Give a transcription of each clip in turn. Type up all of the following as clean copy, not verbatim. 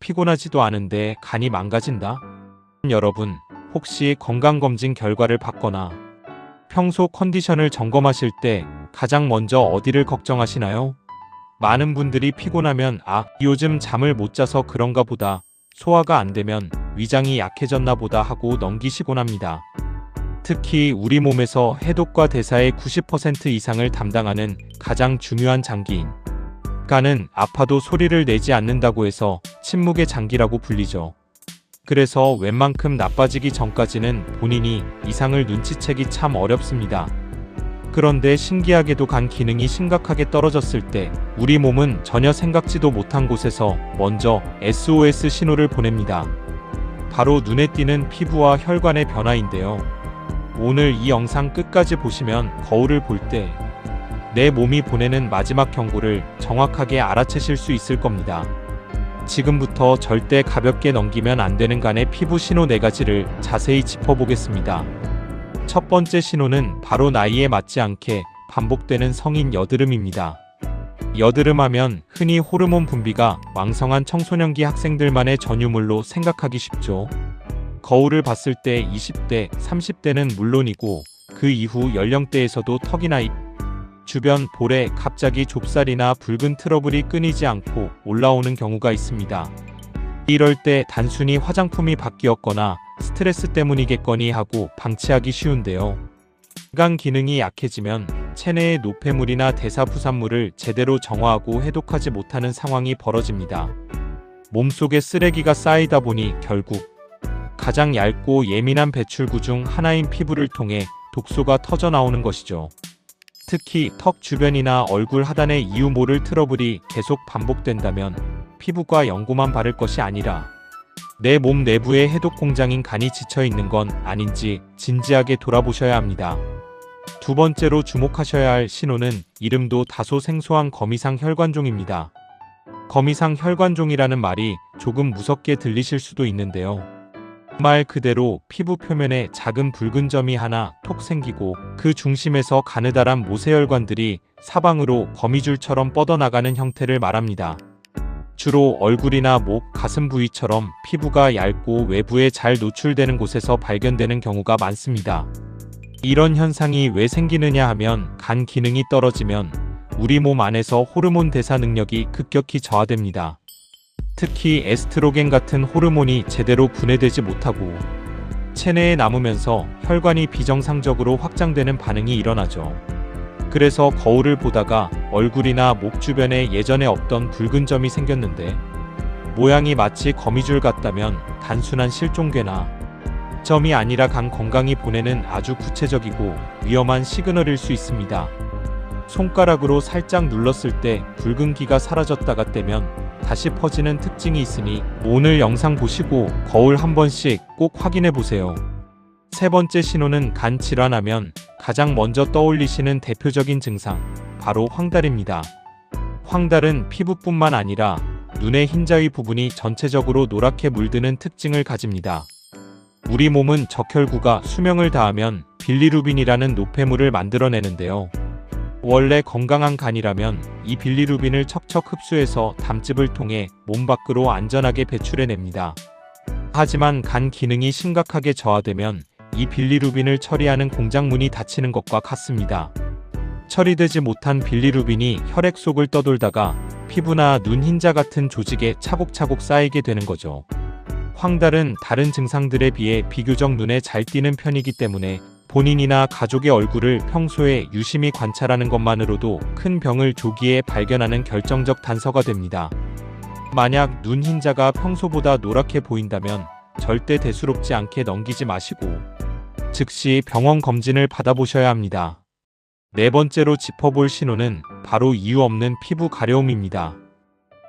피곤하지도 않은데 간이 망가진다? 여러분, 혹시 건강검진 결과를 받거나 평소 컨디션을 점검하실 때 가장 먼저 어디를 걱정하시나요? 많은 분들이 피곤하면 요즘 잠을 못 자서 그런가 보다, 소화가 안 되면 위장이 약해졌나 보다 하고 넘기시곤 합니다. 특히 우리 몸에서 해독과 대사의 90% 이상을 담당하는 가장 중요한 장기인 간은 아파도 소리를 내지 않는다고 해서 침묵의 장기라고 불리죠. 그래서 웬만큼 나빠지기 전까지는 본인이 이상을 눈치채기 참 어렵습니다. 그런데 신기하게도 간 기능이 심각하게 떨어졌을 때 우리 몸은 전혀 생각지도 못한 곳에서 먼저 SOS 신호를 보냅니다. 바로 눈에 띄는 피부와 혈관의 변화인데요. 오늘 이 영상 끝까지 보시면 거울을 볼 때 내 몸이 보내는 마지막 경고를 정확하게 알아채실 수 있을 겁니다. 지금부터 절대 가볍게 넘기면 안 되는 간의 피부 신호 4가지를 자세히 짚어보겠습니다. 첫 번째 신호는 바로 나이에 맞지 않게 반복되는 성인 여드름입니다. 여드름하면 흔히 호르몬 분비가 왕성한 청소년기 학생들만의 전유물로 생각하기 쉽죠. 거울을 봤을 때 20대, 30대는 물론이고 그 이후 연령대에서도 턱이나 입, 주변 볼에 갑자기 좁쌀이나 붉은 트러블이 끊이지 않고 올라오는 경우가 있습니다. 이럴 때 단순히 화장품이 바뀌었거나 스트레스 때문이겠거니 하고 방치하기 쉬운데요. 간 기능이 약해지면 체내의 노폐물이나 대사 부산물을 제대로 정화하고 해독하지 못하는 상황이 벌어집니다. 몸속에 쓰레기가 쌓이다 보니 결국 가장 얇고 예민한 배출구 중 하나인 피부를 통해 독소가 터져 나오는 것이죠. 특히 턱 주변이나 얼굴 하단의 이유 모를 트러블이 계속 반복된다면 피부과 연고만 바를 것이 아니라 내 몸 내부의 해독 공장인 간이 지쳐 있는 건 아닌지 진지하게 돌아보셔야 합니다. 두 번째로 주목하셔야 할 신호는 이름도 다소 생소한 거미상 혈관종입니다. 거미상 혈관종이라는 말이 조금 무섭게 들리실 수도 있는데요. 말 그대로 피부 표면에 작은 붉은 점이 하나 톡 생기고 그 중심에서 가느다란 모세혈관들이 사방으로 거미줄처럼 뻗어나가는 형태를 말합니다. 주로 얼굴이나 목, 가슴 부위처럼 피부가 얇고 외부에 잘 노출되는 곳에서 발견되는 경우가 많습니다. 이런 현상이 왜 생기느냐 하면 간 기능이 떨어지면 우리 몸 안에서 호르몬 대사 능력이 급격히 저하됩니다. 특히 에스트로겐 같은 호르몬이 제대로 분해되지 못하고 체내에 남으면서 혈관이 비정상적으로 확장되는 반응이 일어나죠. 그래서 거울을 보다가 얼굴이나 목 주변에 예전에 없던 붉은 점이 생겼는데 모양이 마치 거미줄 같다면 단순한 실종괴나 점이 아니라 간 건강이 보내는 아주 구체적이고 위험한 시그널일 수 있습니다. 손가락으로 살짝 눌렀을 때 붉은기가 사라졌다가 떼면 다시 퍼지는 특징이 있으니 오늘 영상 보시고 거울 한 번씩 꼭 확인해 보세요. 세 번째 신호는 간 질환하면 가장 먼저 떠올리시는 대표적인 증상, 바로 황달입니다. 황달은 피부뿐만 아니라 눈의 흰자위 부분이 전체적으로 노랗게 물드는 특징을 가집니다. 우리 몸은 적혈구가 수명을 다하면 빌리루빈이라는 노폐물을 만들어내는데요. 원래 건강한 간이라면 이 빌리루빈을 척척 흡수해서 담즙을 통해 몸 밖으로 안전하게 배출해냅니다. 하지만 간 기능이 심각하게 저하되면 이 빌리루빈을 처리하는 공장문이 닫히는 것과 같습니다. 처리되지 못한 빌리루빈이 혈액 속을 떠돌다가 피부나 눈 흰자 같은 조직에 차곡차곡 쌓이게 되는 거죠. 황달은 다른 증상들에 비해 비교적 눈에 잘 띄는 편이기 때문에 본인이나 가족의 얼굴을 평소에 유심히 관찰하는 것만으로도 큰 병을 조기에 발견하는 결정적 단서가 됩니다. 만약 눈 흰자가 평소보다 노랗게 보인다면 절대 대수롭지 않게 넘기지 마시고 즉시 병원 검진을 받아보셔야 합니다. 네 번째로 짚어볼 신호는 바로 이유 없는 피부 가려움입니다.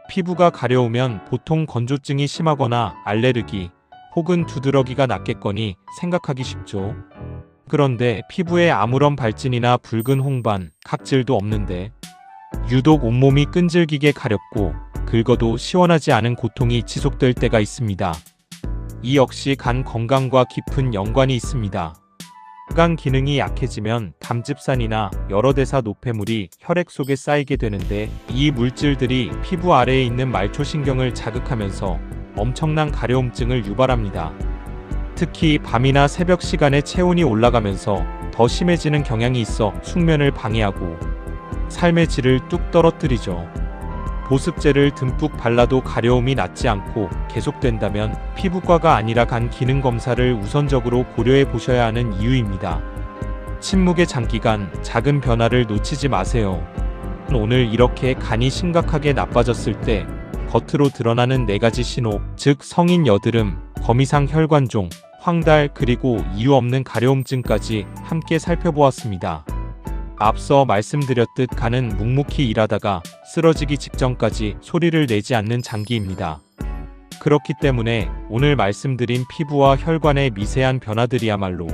피부가 가려우면 보통 건조증이 심하거나 알레르기 혹은 두드러기가 낫겠거니 생각하기 쉽죠. 그런데 피부에 아무런 발진이나 붉은 홍반, 각질도 없는데 유독 온몸이 끈질기게 가렵고 긁어도 시원하지 않은 고통이 지속될 때가 있습니다. 이 역시 간 건강과 깊은 연관이 있습니다. 간 기능이 약해지면 담즙산이나 여러 대사 노폐물이 혈액 속에 쌓이게 되는데 이 물질들이 피부 아래에 있는 말초신경을 자극하면서 엄청난 가려움증을 유발합니다. 특히 밤이나 새벽 시간에 체온이 올라가면서 더 심해지는 경향이 있어 숙면을 방해하고 삶의 질을 뚝 떨어뜨리죠. 보습제를 듬뿍 발라도 가려움이 낫지 않고 계속된다면 피부과가 아니라 간 기능 검사를 우선적으로 고려해 보셔야 하는 이유입니다. 침묵의 장기간, 작은 변화를 놓치지 마세요. 오늘 이렇게 간이 심각하게 나빠졌을 때 겉으로 드러나는 4가지 신호, 즉 성인 여드름, 거미상 혈관종, 황달, 그리고 이유 없는 가려움증까지 함께 살펴보았습니다. 앞서 말씀드렸듯 간은 묵묵히 일하다가 쓰러지기 직전까지 소리를 내지 않는 장기입니다. 그렇기 때문에 오늘 말씀드린 피부와 혈관의 미세한 변화들이야말로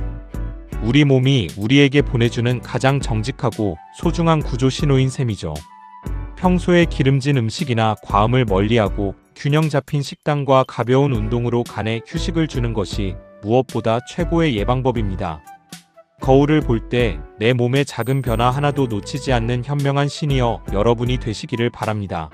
우리 몸이 우리에게 보내주는 가장 정직하고 소중한 구조 신호인 셈이죠. 평소에 기름진 음식이나 과음을 멀리하고 균형 잡힌 식단과 가벼운 운동으로 간에 휴식을 주는 것이 무엇보다 최고의 예방법입니다. 거울을 볼 때 내 몸의 작은 변화 하나도 놓치지 않는 현명한 시니어 여러분이 되시기를 바랍니다.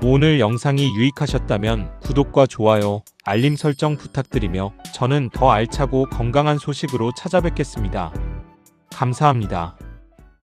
오늘 영상이 유익하셨다면 구독과 좋아요, 알림 설정 부탁드리며 저는 더 알차고 건강한 소식으로 찾아뵙겠습니다. 감사합니다.